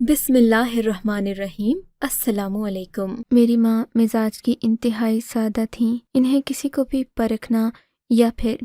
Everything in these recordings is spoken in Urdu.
بسم اللہ الرحمن الرحیم۔ السلام علیکم۔ میری ماں مزاج کی انتہائی سادہ تھیں۔ انہیں کسی کو بھی پرکھنا یا پھر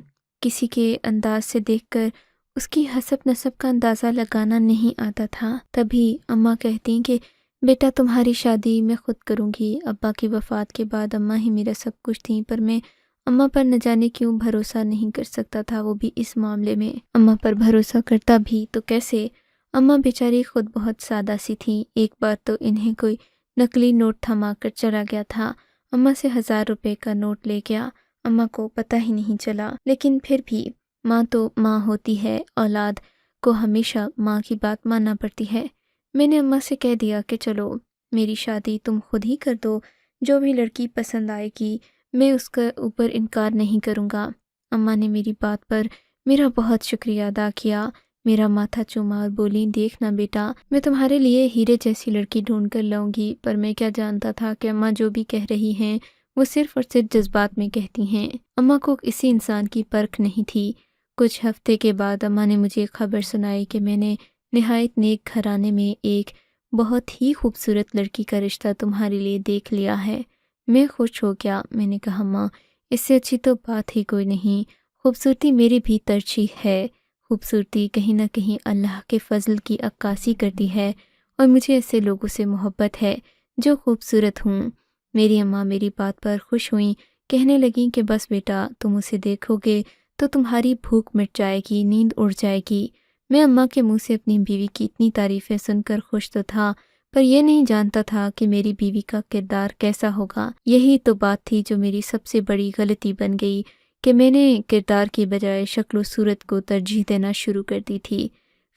کسی کے انداز سے دیکھ کر اس کی حسب نسب کا اندازہ لگانا نہیں آتا تھا۔ تبھی اماں کہتی کہ بیٹا تمہاری شادی میں خود کروں گی۔ ابا کی وفات کے بعد اماں ہی میرا سب کچھ تھیں، پر میں اماں پر نہ جانے کیوں بھروسہ نہیں کر سکتا تھا، وہ بھی اس معاملے میں۔ اماں پر بھروسہ کرتا بھی تو کیسے؟ اماں بیچاری خود بہت سادہ سی تھیں۔ ایک بار تو انہیں کوئی نقلی نوٹ تھما کر چلا گیا تھا۔ اماں سے 1000 روپے کا نوٹ لے گیا۔ اماں کو پتہ ہی نہیں چلا، لیکن پھر بھی ماں تو ماں ہوتی ہے، اولاد کو ہمیشہ ماں کی بات ماننا پڑتی ہے۔ میں نے اماں سے کہہ دیا کہ چلو میری شادی تم خود ہی کر دو، جو بھی لڑکی پسند آئے گی میں اس کا اوپر انکار نہیں کروں گا۔ اماں نے میری بات پر میرا بہت شکریہ ادا کیا، میرا ماتھا چوما اور بولی دیکھنا بیٹا، میں تمہارے لیے ہیرے جیسی لڑکی ڈھونڈ کر لاؤں گی۔ پر میں کیا جانتا تھا کہ اماں جو بھی کہہ رہی ہیں وہ صرف اور صرف جذبات میں کہتی ہیں۔ اماں کو کسی انسان کی پرکھ نہیں تھی۔ کچھ ہفتے کے بعد اماں نے مجھے خبر سنائی کہ میں نے نہایت نیک گھرانے میں ایک بہت ہی خوبصورت لڑکی کا رشتہ تمہارے لیے دیکھ لیا ہے۔ میں خوش ہو گیا۔ میں نے کہا ماں اس سے اچھی تو بات ہی کوئی نہیں، خوبصورتی میری بھی ترجیح ہے۔ خوبصورتی کہیں نہ کہیں اللہ کے فضل کی عکاسی کرتی ہے، اور مجھے ایسے لوگوں سے محبت ہے جو خوبصورت ہوں۔ میری اماں میری بات پر خوش ہوئیں، کہنے لگیں کہ بس بیٹا تم اسے دیکھو گے تو تمہاری بھوک مٹ جائے گی، نیند اڑ جائے گی۔ میں اماں کے منہ سے اپنی بیوی کی اتنی تعریفیں سن کر خوش تو تھا، پر یہ نہیں جانتا تھا کہ میری بیوی کا کردار کیسا ہوگا۔ یہی تو بات تھی جو میری سب سے بڑی غلطی بن گئی کہ میں نے کردار کی بجائے شکل و صورت کو ترجیح دینا شروع کر دی تھی۔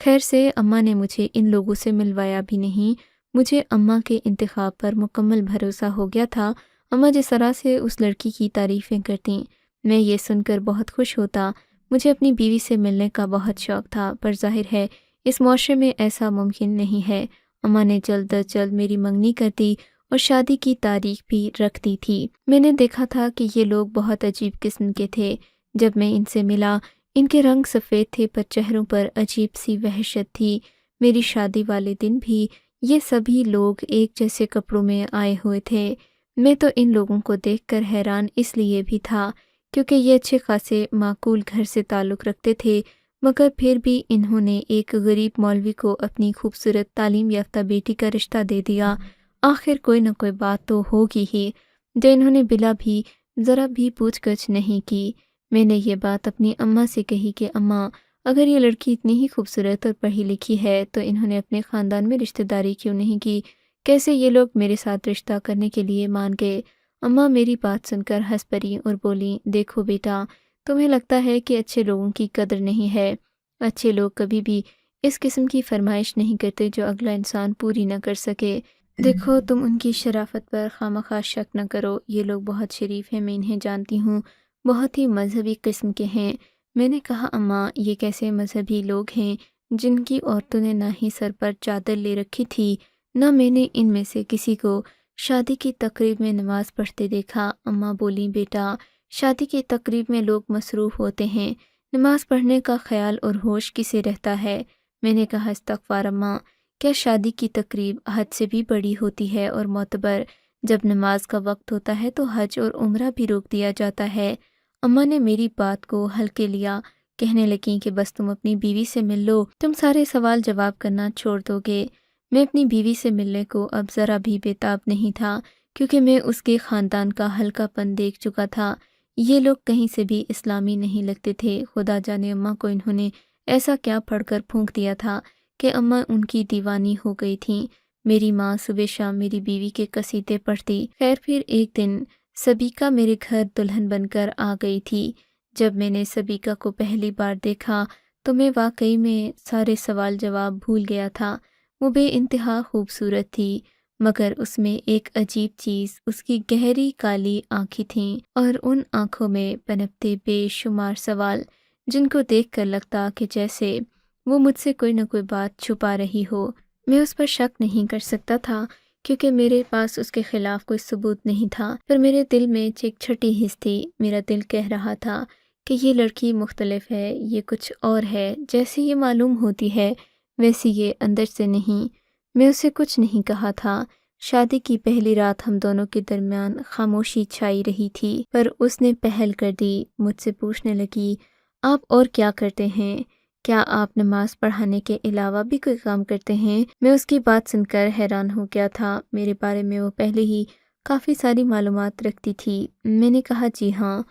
خیر سے اماں نے مجھے ان لوگوں سے ملوایا بھی نہیں۔ مجھے اماں کے انتخاب پر مکمل بھروسہ ہو گیا تھا۔ اماں جس طرح سے اس لڑکی کی تعریفیں کرتیں میں یہ سن کر بہت خوش ہوتا۔ مجھے اپنی بیوی سے ملنے کا بہت شوق تھا، پر ظاہر ہے اس معاشرے میں ایسا ممکن نہیں ہے۔ اماں نے جلد از جلد میری منگنی کر دی اور شادی کی تاریخ بھی رکھ دی تھی۔ میں نے دیکھا تھا کہ یہ لوگ بہت عجیب قسم کے تھے۔ جب میں ان سے ملا ان کے رنگ سفید تھے، پر چہروں پر عجیب سی وحشت تھی۔ میری شادی والے دن بھی یہ سبھی لوگ ایک جیسے کپڑوں میں آئے ہوئے تھے۔ میں تو ان لوگوں کو دیکھ کر حیران اس لیے بھی تھا کیونکہ یہ اچھے خاصے معقول گھر سے تعلق رکھتے تھے، مگر پھر بھی انہوں نے ایک غریب مولوی کو اپنی خوبصورت تعلیم یافتہ بیٹی کا رشتہ دے دیا۔ آخر کوئی نہ کوئی بات تو ہوگی ہی، جو انہوں نے بلا بھی ذرا بھی پوچھ گچھ نہیں کی۔ میں نے یہ بات اپنی اماں سے کہی کہ اماں اگر یہ لڑکی اتنی ہی خوبصورت اور پڑھی لکھی ہے تو انہوں نے اپنے خاندان میں رشتہ داری کیوں نہیں کی؟ کیسے یہ لوگ میرے ساتھ رشتہ کرنے کے لیے مان گئے؟ اماں میری بات سن کر ہنس پڑیں اور بولیں دیکھو بیٹا، تمہیں لگتا ہے کہ اچھے لوگوں کی قدر نہیں ہے۔ اچھے لوگ کبھی بھی اس قسم کی فرمائش نہیں کرتے جو اگلا انسان پوری نہ کر سکے۔ دیکھو تم ان کی شرافت پر خواہ شک نہ کرو، یہ لوگ بہت شریف ہیں، میں انہیں جانتی ہوں، بہت ہی مذہبی قسم کے ہیں۔ میں نے کہا اماں یہ کیسے مذہبی لوگ ہیں جن کی عورتوں نے نہ ہی سر پر چادر لے رکھی تھی، نہ میں نے ان میں سے کسی کو شادی کی تقریب میں نماز پڑھتے دیکھا۔ اماں بولیں بیٹا شادی کی تقریب میں لوگ مصروف ہوتے ہیں، نماز پڑھنے کا خیال اور ہوش کسے رہتا ہے؟ میں نے کہا استغفار اماں، کیا شادی کی تقریب حج سے بھی بڑی ہوتی ہے اور معتبر؟ جب نماز کا وقت ہوتا ہے تو حج اور عمرہ بھی روک دیا جاتا ہے۔ اماں نے میری بات کو ہلکے لیا، کہنے لگیں کہ بس تم اپنی بیوی سے مل لو، تم سارے سوال جواب کرنا چھوڑ دو گے۔ میں اپنی بیوی سے ملنے کو اب ذرا بھی بے تاب نہیں تھا، کیونکہ میں اس کے خاندان کا ہلکا پن دیکھ چکا تھا۔ یہ لوگ کہیں سے بھی اسلامی نہیں لگتے تھے۔ خدا جانے اماں کو انہوں نے ایسا کیا پڑھ کر پھونک دیا تھا کہ اماں ان کی دیوانی ہو گئی تھیں۔ میری ماں صبح شام میری بیوی کے قصیدے پڑھتی۔ خیر پھر ایک دن سبیکا میرے گھر دلہن بن کر آ گئی تھی۔ جب میں نے سبیکا کو پہلی بار دیکھا تو میں واقعی میں سارے سوال جواب بھول گیا تھا۔ وہ بے انتہا خوبصورت تھی، مگر اس میں ایک عجیب چیز اس کی گہری کالی آنکھیں تھیں اور ان آنکھوں میں پنپتے بے شمار سوال جن کو دیکھ کر لگتا کہ جیسے وہ مجھ سے کوئی نہ کوئی بات چھپا رہی ہو۔ میں اس پر شک نہیں کر سکتا تھا کیونکہ میرے پاس اس کے خلاف کوئی ثبوت نہیں تھا، پر میرے دل میں ایک چھٹی حس تھی۔ میرا دل کہہ رہا تھا کہ یہ لڑکی مختلف ہے، یہ کچھ اور ہے، جیسے یہ معلوم ہوتی ہے ویسی یہ اندر سے نہیں۔ میں اسے کچھ نہیں کہا تھا۔ شادی کی پہلی رات ہم دونوں کے درمیان خاموشی چھائی رہی تھی، پر اس نے پہل کر دی۔ مجھ سے پوچھنے لگی، آپ اور کیا کرتے ہیں؟ کیا آپ نماز پڑھانے کے علاوہ بھی کوئی کام کرتے ہیں؟ میں اس کی بات سن کر حیران ہو گیا تھا۔ میرے بارے میں وہ پہلے ہی کافی ساری معلومات رکھتی تھی۔ میں نے کہا، جی ہاں،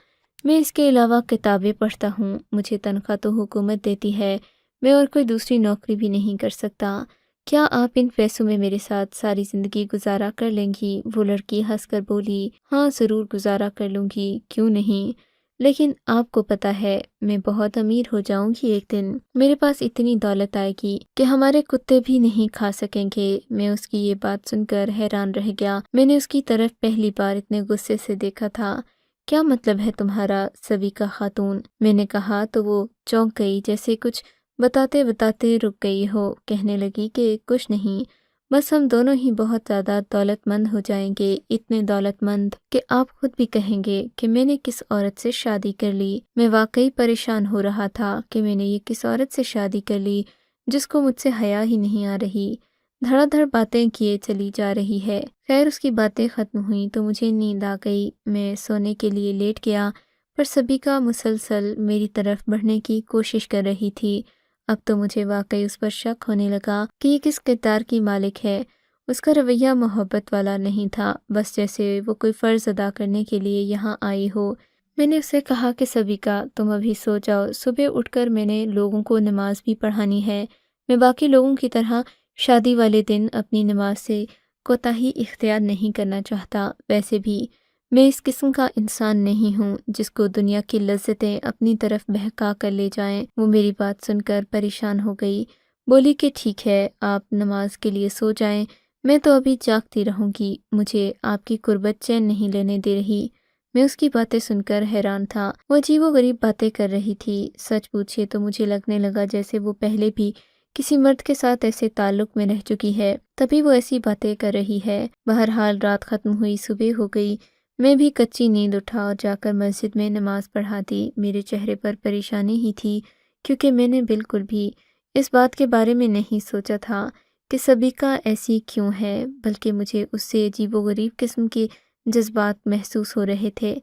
میں اس کے علاوہ کتابیں پڑھتا ہوں، مجھے تنخواہ تو حکومت دیتی ہے، میں اور کوئی دوسری نوکری بھی نہیں کر سکتا۔ کیا آپ ان پیسوں میں میرے ساتھ ساری زندگی گزارا کر لیں گی؟ وہ لڑکی ہنس کر بولی، ہاں ضرور گزارا کر لوں گی، کیوں نہیں؟ لیکن آپ کو پتہ ہے میں بہت امیر ہو جاؤں گی ایک دن، میرے پاس اتنی دولت آئے گی کہ ہمارے کتے بھی نہیں کھا سکیں گے۔ میں اس کی یہ بات سن کر حیران رہ گیا۔ میں نے اس کی طرف پہلی بار اتنے غصے سے دیکھا تھا۔ کیا مطلب ہے تمہارا، سبیکا خاتون؟ میں نے کہا تو وہ چونک گئی، جیسے کچھ بتاتے بتاتے رک گئی ہو۔ کہنے لگی کہ کچھ نہیں، بس ہم دونوں ہی بہت زیادہ دولت مند ہو جائیں گے، اتنے دولت مند کہ آپ خود بھی کہیں گے کہ میں نے کس عورت سے شادی کر لی۔ میں واقعی پریشان ہو رہا تھا کہ میں نے یہ کس عورت سے شادی کر لی جس کو مجھ سے حیا ہی نہیں آ رہی، دھڑا دھڑ باتیں کیے چلی جا رہی ہے۔ خیر اس کی باتیں ختم ہوئیں تو مجھے نیند آ گئی۔ میں سونے کے لیے لیٹ گیا، پر سبیکا مسلسل میری طرف بڑھنے کی کوشش کر رہی تھی۔ اب تو مجھے واقعی اس پر شک ہونے لگا کہ یہ کس کردار کی مالک ہے۔ اس کا رویہ محبت والا نہیں تھا، بس جیسے وہ کوئی فرض ادا کرنے کے لیے یہاں آئی ہو۔ میں نے اسے کہا کہ سبیکا تم ابھی سو جاؤ، صبح اٹھ کر میں نے لوگوں کو نماز بھی پڑھانی ہے۔ میں باقی لوگوں کی طرح شادی والے دن اپنی نماز سے کوتاہی اختیار نہیں کرنا چاہتا۔ ویسے بھی میں اس قسم کا انسان نہیں ہوں جس کو دنیا کی لذتیں اپنی طرف بہکا کر لے جائیں۔ وہ میری بات سن کر پریشان ہو گئی، بولی کہ ٹھیک ہے، آپ نماز کے لیے سو جائیں، میں تو ابھی جاگتی رہوں گی، مجھے آپ کی قربت چین نہیں لینے دے رہی۔ میں اس کی باتیں سن کر حیران تھا۔ وہ عجیب و غریب باتیں کر رہی تھی۔ سچ پوچھے تو مجھے لگنے لگا جیسے وہ پہلے بھی کسی مرد کے ساتھ ایسے تعلق میں رہ چکی ہے، تبھی وہ ایسی باتیں کر رہی ہے۔ بہرحال رات ختم ہوئی، صبح ہو گئی۔ میں بھی کچی نیند اٹھا اور جا کر مسجد میں نماز پڑھا دی۔ میرے چہرے پر پریشانی ہی تھی، کیونکہ میں نے بالکل بھی اس بات کے بارے میں نہیں سوچا تھا کہ سبیکا ایسی کیوں ہے، بلکہ مجھے اس سے عجیب و غریب قسم کے جذبات محسوس ہو رہے تھے۔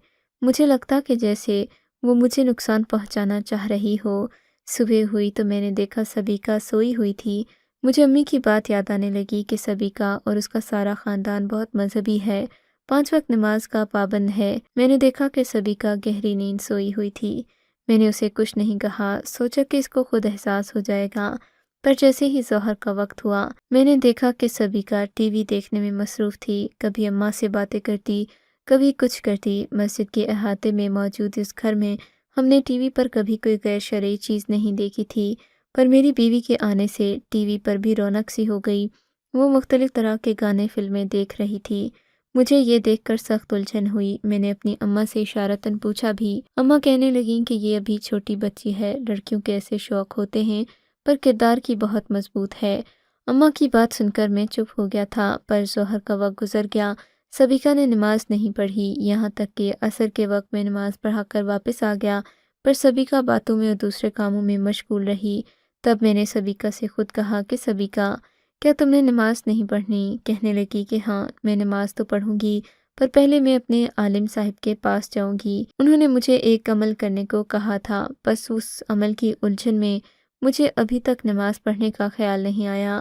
مجھے لگتا کہ جیسے وہ مجھے نقصان پہنچانا چاہ رہی ہو۔ صبح ہوئی تو میں نے دیکھا سبیکا سوئی ہوئی تھی۔ مجھے امی کی بات یاد آنے لگی کہ سبیکا اور اس کا سارا خاندان بہت مذہبی ہے، 5 وقت نماز کا پابند ہے۔ میں نے دیکھا کہ سبیکا گہری نیند سوئی ہوئی تھی۔ میں نے اسے کچھ نہیں کہا، سوچا کہ اس کو خود احساس ہو جائے گا، پر جیسے ہی ظہر کا وقت ہوا میں نے دیکھا کہ سبیکا ٹی وی دیکھنے میں مصروف تھی، کبھی اماں سے باتیں کرتی، کبھی کچھ کرتی۔ مسجد کے احاطے میں موجود اس گھر میں ہم نے ٹی وی پر کبھی کوئی غیر شرعی چیز نہیں دیکھی تھی، پر میری بیوی کے آنے سے ٹی وی پر بھی رونق سی ہو گئی۔ وہ مختلف طرح کے گانے فلمیں دیکھ رہی تھی۔ مجھے یہ دیکھ کر سخت الجھن ہوئی۔ میں نے اپنی اماں سے اشارتاً پوچھا بھی۔ اماں کہنے لگیں کہ یہ ابھی چھوٹی بچی ہے، لڑکیوں کے ایسے شوق ہوتے ہیں، پر کردار کی بہت مضبوط ہے۔ اماں کی بات سن کر میں چپ ہو گیا تھا، پر ظہر کا وقت گزر گیا۔ سبیکا نے نماز نہیں پڑھی، یہاں تک کہ عصر کے وقت میں نماز پڑھا کر واپس آ گیا، پر سبیکا باتوں میں اور دوسرے کاموں میں مشغول رہی۔ تب میں نے سبیکا سے خود کہا کہ سبیکا کیا تم نے نماز نہیں پڑھنی؟ کہنے لگی کہ ہاں میں نماز تو پڑھوں گی، پر پہلے میں اپنے عالم صاحب کے پاس جاؤں گی، انہوں نے مجھے ایک عمل کرنے کو کہا تھا، بس اس عمل کی الجھن میں مجھے ابھی تک نماز پڑھنے کا خیال نہیں آیا۔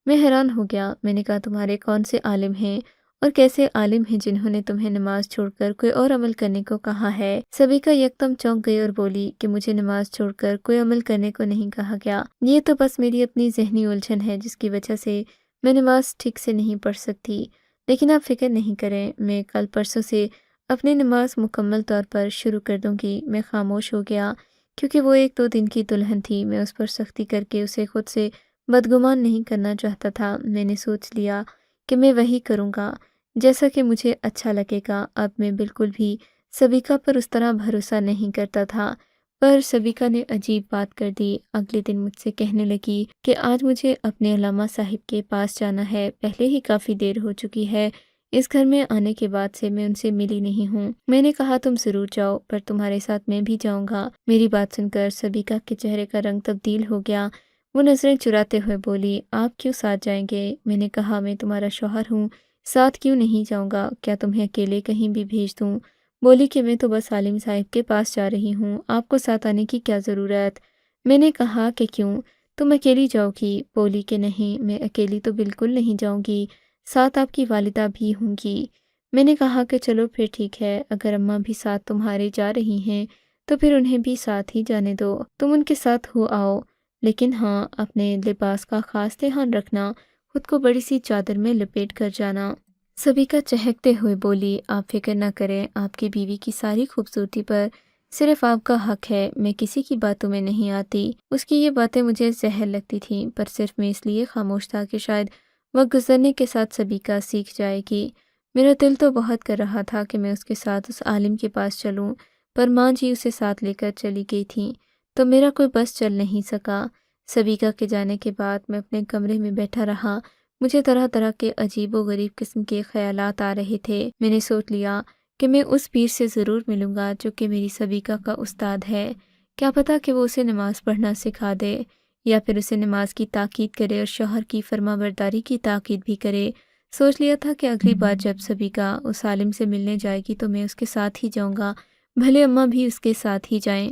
میں حیران ہو گیا۔ میں نے کہا تمہارے کون سے عالم ہیں اور کیسے عالم ہیں جنہوں نے تمہیں نماز چھوڑ کر کوئی اور عمل کرنے کو کہا ہے؟ سبیکا یکدم چونک گئی اور بولی کہ مجھے نماز چھوڑ کر کوئی عمل کرنے کو نہیں کہا گیا، یہ تو بس میری اپنی ذہنی الجھن ہے جس کی وجہ سے میں نماز ٹھیک سے نہیں پڑھ سکتی، لیکن آپ فکر نہیں کریں، میں کل پرسوں سے اپنی نماز مکمل طور پر شروع کر دوں گی۔ میں خاموش ہو گیا کیونکہ وہ 1-2 دن کی دلہن تھی، میں اس پر سختی کر کے اسے خود سے بدگمان نہیں کرنا چاہتا تھا۔ میں نے سوچ لیا کہ میں وہی کروں گا جیسا کہ مجھے اچھا لگے گا۔ اب میں بالکل بھی سبیکا پر اس طرح بھروسہ نہیں کرتا تھا، پر سبیکا نے عجیب بات کر دی۔ اگلے دن مجھ سے کہنے لگی کہ آج مجھے اپنے علامہ صاحب کے پاس جانا ہے، پہلے ہی کافی دیر ہو چکی ہے، اس گھر میں آنے کے بعد سے میں ان سے ملی نہیں ہوں۔ میں نے کہا تم ضرور جاؤ، پر تمہارے ساتھ میں بھی جاؤں گا۔ میری بات سن کر سبیکا کے چہرے کا رنگ تبدیل ہو گیا۔ وہ نظریں چراتے ہوئے بولی، آپ کیوں ساتھ جائیں گے؟ میں نے کہا، میں تمہارا شوہر ہوں، ساتھ کیوں نہیں جاؤں گا؟ کیا تمہیں اکیلے کہیں بھی بھیج دوں؟ بولی کہ میں تو بس عالم صاحب کے پاس جا رہی ہوں، آپ کو ساتھ آنے کی کیا ضرورت؟ میں نے کہا کہ کیوں؟ تم اکیلی جاؤ گی؟ بولی کہ نہیں، میں اکیلی تو بالکل نہیں جاؤں گی، ساتھ آپ کی والدہ بھی ہوں گی۔ میں نے کہا کہ چلو پھر ٹھیک ہے، اگر اماں بھی ساتھ تمہارے جا رہی ہیں تو پھر انہیں بھی ساتھ ہی جانے دو، تم ان کے ساتھ ہو آؤ، لیکن ہاں اپنے لباس کا خاص دھیان رکھنا، خود کو بڑی سی چادر میں لپیٹ کر جانا۔ سبیکا چہکتے ہوئے بولی، آپ فکر نہ کریں، آپ کی بیوی کی ساری خوبصورتی پر صرف آپ کا حق ہے، میں کسی کی باتوں میں نہیں آتی۔ اس کی یہ باتیں مجھے زہر لگتی تھیں، پر صرف میں اس لیے خاموش تھا کہ شاید وقت گزرنے کے ساتھ سبیکا سیکھ جائے گی۔ میرا دل تو بہت کر رہا تھا کہ میں اس کے ساتھ اس عالم کے پاس چلوں، پر ماں جی اسے ساتھ لے کر چلی گئی تھیں، تو میرا کوئی بس چل نہیں سکا۔ سبیکا کے جانے کے بعد میں اپنے کمرے میں بیٹھا رہا، مجھے طرح طرح کے عجیب و غریب قسم کے خیالات آ رہے تھے۔ میں نے سوچ لیا کہ میں اس پیر سے ضرور ملوں گا جو کہ میری سبیکا کا استاد ہے، کیا پتہ کہ وہ اسے نماز پڑھنا سکھا دے، یا پھر اسے نماز کی تاکید کرے اور شوہر کی فرما برداری کی تاکید بھی کرے۔ سوچ لیا تھا کہ اگلی بار جب سبیکا اس عالم سے ملنے جائے گی تو میں اس کے ساتھ ہی جاؤں گا، بھلے اماں بھی اس کے ساتھ ہی جائیں۔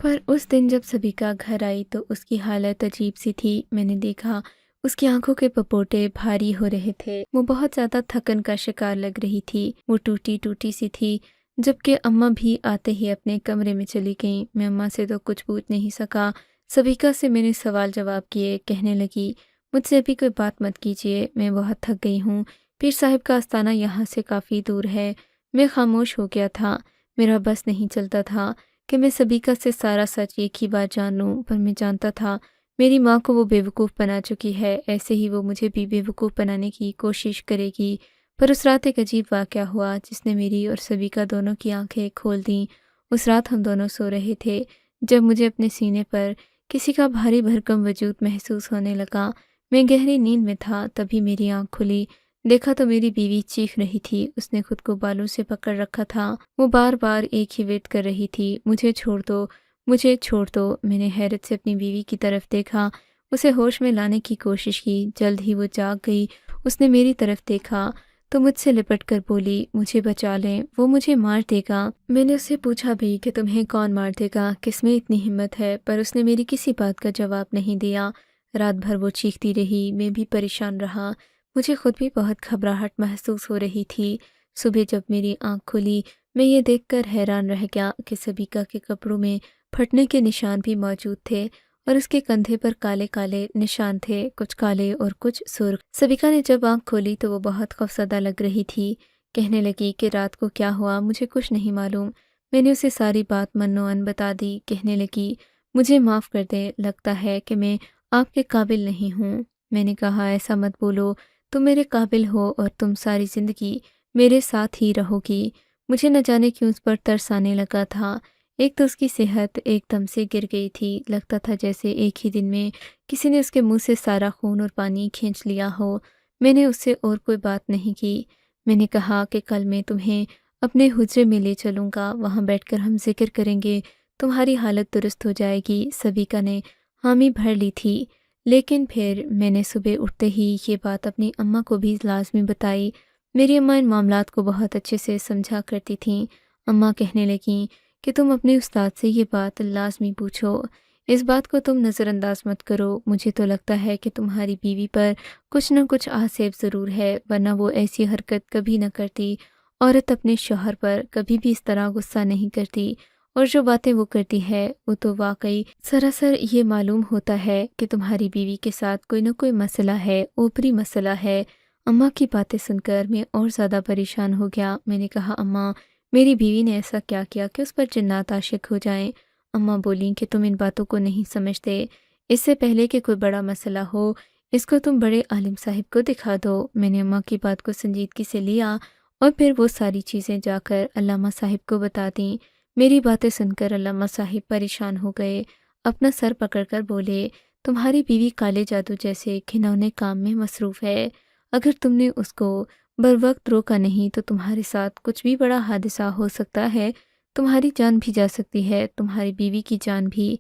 پر اس دن جب سبیکا گھر آئی تو اس کی حالت عجیب سی تھی۔ میں نے دیکھا اس کی آنکھوں کے پپوٹے بھاری ہو رہے تھے، وہ بہت زیادہ تھکن کا شکار لگ رہی تھی، وہ ٹوٹی ٹوٹی سی تھی، جبکہ اماں بھی آتے ہی اپنے کمرے میں چلی گئیں۔ میں اماں سے تو کچھ پوچھ نہیں سکا، سبیکا سے میں نے سوال جواب کیے، کہنے لگی، مجھ سے ابھی کوئی بات مت کیجیے، میں بہت تھک گئی ہوں، پیر صاحب کا آستانہ یہاں سے کافی دور ہے۔ میں خاموش ہو گیا تھا، میرا بس نہیں چلتا تھا کہ میں سبیکا سے سارا سچ ایک ہی بار جان لوں، پر میں جانتا تھا میری ماں کو وہ بیوقوف بنا چکی ہے، ایسے ہی وہ مجھے بھی بیوقوف بنانے کی کوشش کرے گی۔ پر اس رات ایک عجیب واقعہ ہوا جس نے میری اور سبیکا دونوں کی آنکھیں کھول دیں۔ اس رات ہم دونوں سو رہے تھے جب مجھے اپنے سینے پر کسی کا بھاری بھرکم وجود محسوس ہونے لگا۔ میں گہری نیند میں تھا، تبھی میری آنکھ کھلی، دیکھا تو میری بیوی چیخ رہی تھی، اس نے خود کو بالوں سے پکڑ رکھا تھا، وہ بار بار ایک ہی ورد کر رہی تھی، مجھے چھوڑ دو، مجھے چھوڑ دو۔ میں نے حیرت سے اپنی بیوی کی طرف دیکھا، اسے ہوش میں لانے کی کوشش کی، جلد ہی وہ جاگ گئی۔ اس نے میری طرف دیکھا تو مجھ سے لپٹ کر بولی، مجھے بچا لیں، وہ مجھے مار دے گا۔ میں نے اس سے پوچھا بھی کہ تمہیں کون مار دے گا، کس میں اتنی ہمت ہے، پر اس نے میری کسی بات کا جواب نہیں دیا۔ رات بھر وہ چیختی رہی، میں بھی پریشان رہا، مجھے خود بھی بہت گھبراہٹ محسوس ہو رہی تھی۔ صبح جب میری آنکھ کھلی، میں یہ دیکھ کر حیران رہ گیا کہ سبیکا کے کپڑوں میں پھٹنے کے نشان بھی موجود تھے اور اس کے کندھے پر کالے کالے نشان تھے، کچھ کالے اور کچھ سرخ۔ سبیکا نے جب آنکھ کھولی تو وہ بہت خوفزدہ لگ رہی تھی، کہنے لگی کہ رات کو کیا ہوا مجھے کچھ نہیں معلوم۔ میں نے اسے ساری بات من و عن بتا دی، کہنے لگی، مجھے معاف کر دیں، لگتا ہے کہ میں آپ کے قابل نہیں ہوں۔ میں نے کہا، ایسا مت بولو، تم میرے قابل ہو اور تم ساری زندگی میرے ساتھ ہی رہو گی۔ مجھے نہ جانے کیوں اس پر ترس آنے لگا تھا۔ ایک تو اس کی صحت ایک دم سے گر گئی تھی، لگتا تھا جیسے ایک ہی دن میں کسی نے اس کے منہ سے سارا خون اور پانی کھینچ لیا ہو۔ میں نے اس سے اور کوئی بات نہیں کی۔ میں نے کہا کہ کل میں تمہیں اپنے حجرے میں لے چلوں گا، وہاں بیٹھ کر ہم ذکر کریں گے، تمہاری حالت درست ہو جائے گی۔ سبیکا نے حامی بھر لی تھی، لیکن پھر میں نے صبح اٹھتے ہی یہ بات اپنی اماں کو بھی لازمی بتائی۔ میری اماں ان معاملات کو بہت اچھے سے سمجھا کرتی تھیں۔ اماں کہنے لگیں کہ تم اپنے استاد سے یہ بات لازمی پوچھو، اس بات کو تم نظر انداز مت کرو، مجھے تو لگتا ہے کہ تمہاری بیوی پر کچھ نہ کچھ آسیب ضرور ہے، ورنہ وہ ایسی حرکت کبھی نہ کرتی۔ عورت اپنے شوہر پر کبھی بھی اس طرح غصہ نہیں کرتی، اور جو باتیں وہ کرتی ہے وہ تو واقعی سراسر یہ معلوم ہوتا ہے کہ تمہاری بیوی کے ساتھ کوئی نہ کوئی مسئلہ ہے، اوپری مسئلہ ہے۔ اماں کی باتیں سن کر میں اور زیادہ پریشان ہو گیا۔ میں نے کہا، اماں، میری بیوی نے ایسا کیا کیا کہ اس پر جنات عاشق ہو جائیں؟ اماں بولیں کہ تم ان باتوں کو نہیں سمجھتے، اس سے پہلے کہ کوئی بڑا مسئلہ ہو اس کو تم بڑے عالم صاحب کو دکھا دو۔ میں نے اماں کی بات کو سنجیدگی سے لیا اور پھر وہ ساری چیزیں جا کر علامہ صاحب کو بتا دیں۔ میری باتیں سن کر علامہ صاحب پریشان ہو گئے، اپنا سر پکڑ کر بولے، تمہاری بیوی کالے جادو جیسے گھنونے کام میں مصروف ہے، اگر تم نے اس کو بروقت روکا نہیں تو تمہارے ساتھ کچھ بھی بڑا حادثہ ہو سکتا ہے، تمہاری جان بھی جا سکتی ہے، تمہاری بیوی کی جان بھی۔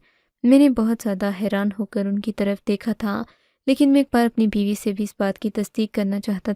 میں نے بہت زیادہ حیران ہو کر ان کی طرف دیکھا تھا، لیکن میں ایک بار اپنی بیوی سے بھی اس بات کی تصدیق کرنا چاہتا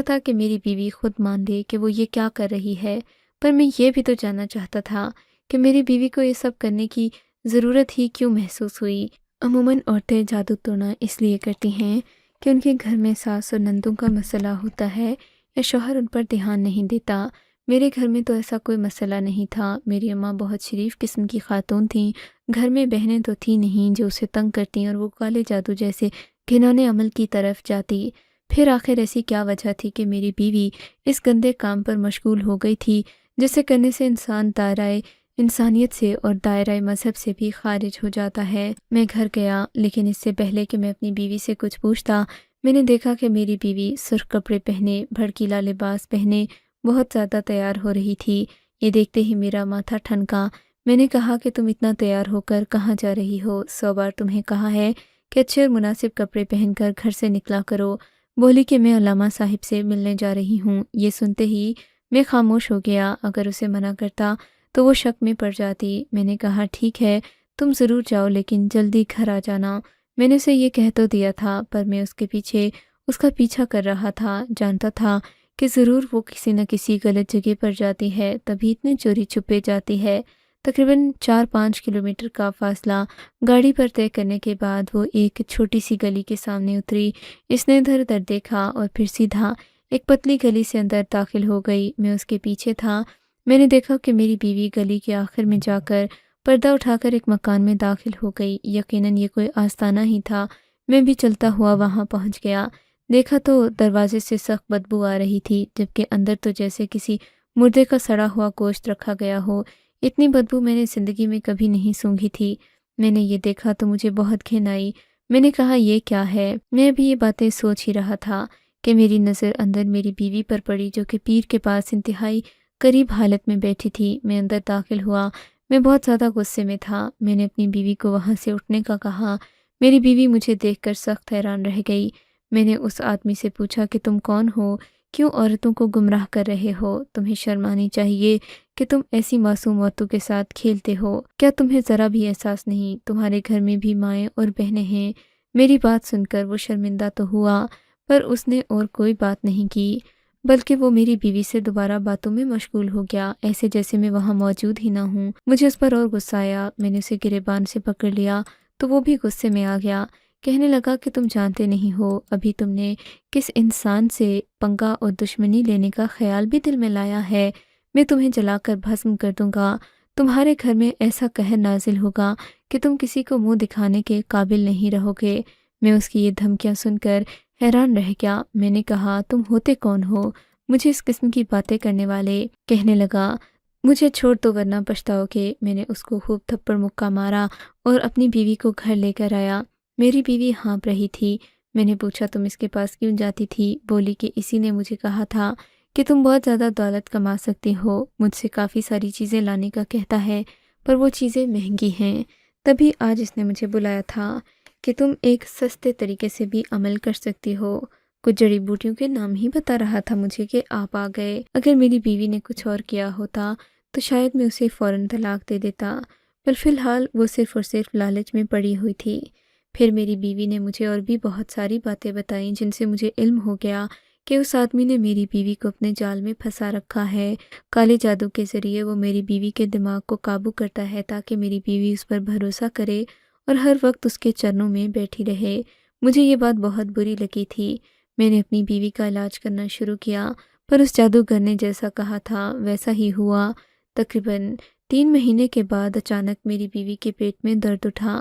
تھا کہ میری بیوی خود مان لے کہ وہ یہ کیا کر رہی ہے، پر میں یہ بھی تو جاننا چاہتا تھا کہ میری بیوی کو یہ سب کرنے کی ضرورت ہی کیوں محسوس ہوئی۔ عموماً عورتیں جادو ٹونا اس لیے کرتی ہیں کہ ان کے گھر میں ساس اور نندوں کا مسئلہ ہوتا ہے یا شوہر ان پر دھیان نہیں دیتا۔ میرے گھر میں تو ایسا کوئی مسئلہ نہیں تھا۔ میری اماں بہت شریف قسم کی خاتون تھیں، گھر میں بہنیں تو تھیں نہیں جو اسے تنگ کرتی اور وہ کالے جادو جیسے گھنونے عمل کی طرف جاتی۔ پھر آخر ایسی کیا وجہ تھی کہ میری بیوی اس گندے کام پر مشغول ہو گئی تھی جسے کرنے سے انسان دائرہ انسانیت سے اور دائرہ مذہب سے بھی خارج ہو جاتا ہے۔ میں گھر گیا، لیکن اس سے پہلے کہ میں اپنی بیوی سے کچھ پوچھتا، میں نے دیکھا کہ میری بیوی سرخ کپڑے پہنے، بھڑکیلا لباس پہنے بہت زیادہ تیار ہو رہی تھی۔ یہ دیکھتے ہی میرا ماتھا ٹھنکا۔ میں نے کہا کہ تم اتنا تیار ہو کر کہاں جا رہی ہو؟ 100 بار تمہیں کہا ہے کہ اچھے اور مناسب کپڑے پہن کر گھر سے نکلا کرو۔ بولی کہ میں علامہ صاحب سے ملنے جا رہی ہوں۔ یہ سنتے ہی میں خاموش ہو گیا۔ اگر اسے منع کرتا تو وہ شک میں پڑ جاتی۔ میں نے کہا ٹھیک ہے، تم ضرور جاؤ لیکن جلدی گھر آ جانا۔ میں نے اسے یہ کہہ تو دیا تھا، پر میں اس کا پیچھا کر رہا تھا۔ جانتا تھا کہ ضرور وہ کسی نہ کسی غلط جگہ پر جاتی ہے، تبھی اتنے چوری چھپے جاتی ہے۔ تقریباً 4-5 کلومیٹر کا فاصلہ گاڑی پر طے کرنے کے بعد وہ ایک چھوٹی سی گلی کے سامنے اتری۔ اس نے ادھر ادھر دیکھا اور پھر سیدھا ایک پتلی گلی سے اندر داخل ہو گئی۔ میں اس کے پیچھے تھا۔ میں نے دیکھا کہ میری بیوی گلی کے آخر میں جا کر پردہ اٹھا کر ایک مکان میں داخل ہو گئی۔ یقیناً یہ کوئی آستانہ ہی تھا۔ میں بھی چلتا ہوا وہاں پہنچ گیا۔ دیکھا تو دروازے سے سخت بدبو آ رہی تھی، جبکہ اندر تو جیسے کسی مردے کا سڑا ہوا گوشت رکھا گیا ہو۔ اتنی بدبو میں نے زندگی میں کبھی نہیں سونگھی تھی۔ میں نے یہ دیکھا تو مجھے بہت گھن آئی۔ میں نے کہا یہ کیا ہے؟ میں ابھی یہ باتیں سوچ ہی رہا تھا کہ میری نظر اندر میری بیوی پر پڑی، جو کہ پیر کے پاس انتہائی قریب حالت میں بیٹھی تھی۔ میں اندر داخل ہوا۔ میں بہت زیادہ غصے میں تھا۔ میں نے اپنی بیوی کو وہاں سے اٹھنے کا کہا۔ میری بیوی مجھے دیکھ کر سخت حیران رہ گئی۔ میں نے اس آدمی سے پوچھا کہ تم کون ہو؟ کیوں عورتوں کو گمراہ کر رہے ہو؟ تمہیں شرم آنی چاہیے کہ تم ایسی معصوم عورتوں کے ساتھ کھیلتے ہو۔ کیا تمہیں ذرا بھی احساس نہیں؟ تمہارے گھر میں بھی مائیں اور بہنیں ہیں۔ میری بات سن کر وہ شرمندہ تو ہوا، پر اس نے اور کوئی بات نہیں کی، بلکہ وہ میری بیوی سے دوبارہ باتوں میں مشغول ہو گیا، ایسے جیسے میں وہاں موجود ہی نہ ہوں۔ مجھے اس پر اور غصہ آیا۔ میں نے اسے گریبان سے پکڑ لیا تو وہ بھی غصے میں آ گیا۔ کہنے لگا کہ تم جانتے نہیں ہو ابھی تم نے کس انسان سے پنگا اور دشمنی لینے کا خیال بھی دل میں لایا ہے۔ میں تمہیں جلا کر بھسم کر دوں گا۔ تمہارے گھر میں ایسا قہر نازل ہوگا کہ تم کسی کو منہ دکھانے کے قابل نہیں رہو گے۔ میں اس کی یہ دھمکیاں سن کر حیران رہ گیا۔ میں نے کہا تم ہوتے کون ہو مجھے اس قسم کی باتیں کرنے والے؟ کہنے لگا مجھے چھوڑ دو ورنہ پچھتاؤ گے۔ میں نے اس کو خوب تھپڑ مکہ مارا اور اپنی بیوی کو گھر لے کر آیا۔ میری بیوی ہانپ رہی تھی۔ میں نے پوچھا تم اس کے پاس کیوں جاتی تھی؟ بولی کہ اسی نے مجھے کہا تھا کہ تم بہت زیادہ دولت کما سکتی ہو، مجھ سے کافی ساری چیزیں لانے کا کہتا ہے، پر وہ چیزیں مہنگی ہیں، تبھی آج اس نے مجھے بلایا تھا کہ تم ایک سستے طریقے سے بھی عمل کر سکتی ہو۔ کچھ جڑی بوٹیوں کے نام ہی بتا رہا تھا مجھے کہ آپ آ گئے۔ اگر میری بیوی نے کچھ اور کیا ہوتا تو شاید میں اسے فوراً طلاق دے دیتا، پر فی الحال وہ صرف اور صرف لالچ میں پڑی ہوئی تھی۔ پھر میری بیوی نے مجھے اور بھی بہت ساری باتیں بتائیں جن سے مجھے علم ہو گیا کہ اس آدمی نے میری بیوی کو اپنے جال میں پھنسا رکھا ہے۔ کالے جادو کے ذریعے وہ میری بیوی کے دماغ کو قابو کرتا ہے تاکہ میری بیوی اس پر بھروسہ کرے اور ہر وقت اس کے چرنوں میں بیٹھی رہے۔ مجھے یہ بات بہت بری لگی تھی۔ میں نے اپنی بیوی کا علاج کرنا شروع کیا، پر اس جادوگر نے جیسا کہا تھا ویسا ہی ہوا۔ تقریباً 3 مہینے کے بعد اچانک میری بیوی کے پیٹ میں درد اٹھا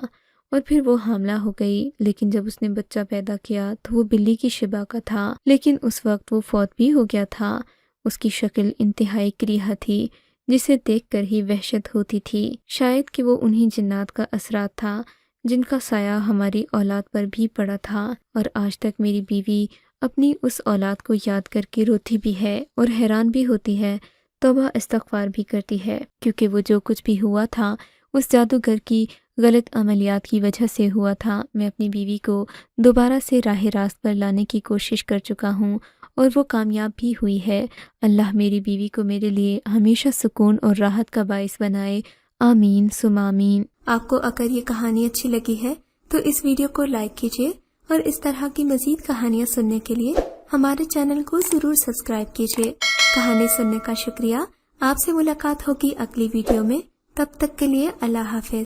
اور پھر وہ حاملہ ہو گئی، لیکن جب اس نے بچہ پیدا کیا تو وہ بلی کی شبہ کا تھا، لیکن اس وقت وہ فوت بھی ہو گیا تھا۔ اس کی شکل انتہائی کریہا تھی جسے دیکھ کر ہی وحشت ہوتی تھی۔ شاید کہ وہ انہی جنات کا اثرات تھا جن کا سایہ ہماری اولاد پر بھی پڑا تھا، اور آج تک میری بیوی اپنی اس اولاد کو یاد کر کے روتی بھی ہے اور حیران بھی ہوتی ہے، توبہ استغفار بھی کرتی ہے، کیونکہ وہ جو کچھ بھی ہوا تھا اس جادوگر کی غلط عملیات کی وجہ سے ہوا تھا۔ میں اپنی بیوی کو دوبارہ سے راہ راست پر لانے کی کوشش کر چکا ہوں اور وہ کامیاب بھی ہوئی ہے۔ اللہ میری بیوی کو میرے لیے ہمیشہ سکون اور راحت کا باعث بنائے۔ آمین ثم آمین۔ آپ کو اگر یہ کہانی اچھی لگی ہے تو اس ویڈیو کو لائک کیجیے اور اس طرح کی مزید کہانیاں سننے کے لیے ہمارے چینل کو ضرور سبسکرائب کیجیے۔ کہانی سننے کا شکریہ۔ آپ سے ملاقات ہوگی اگلی ویڈیو میں، تب تک کے لیے اللہ حافظ۔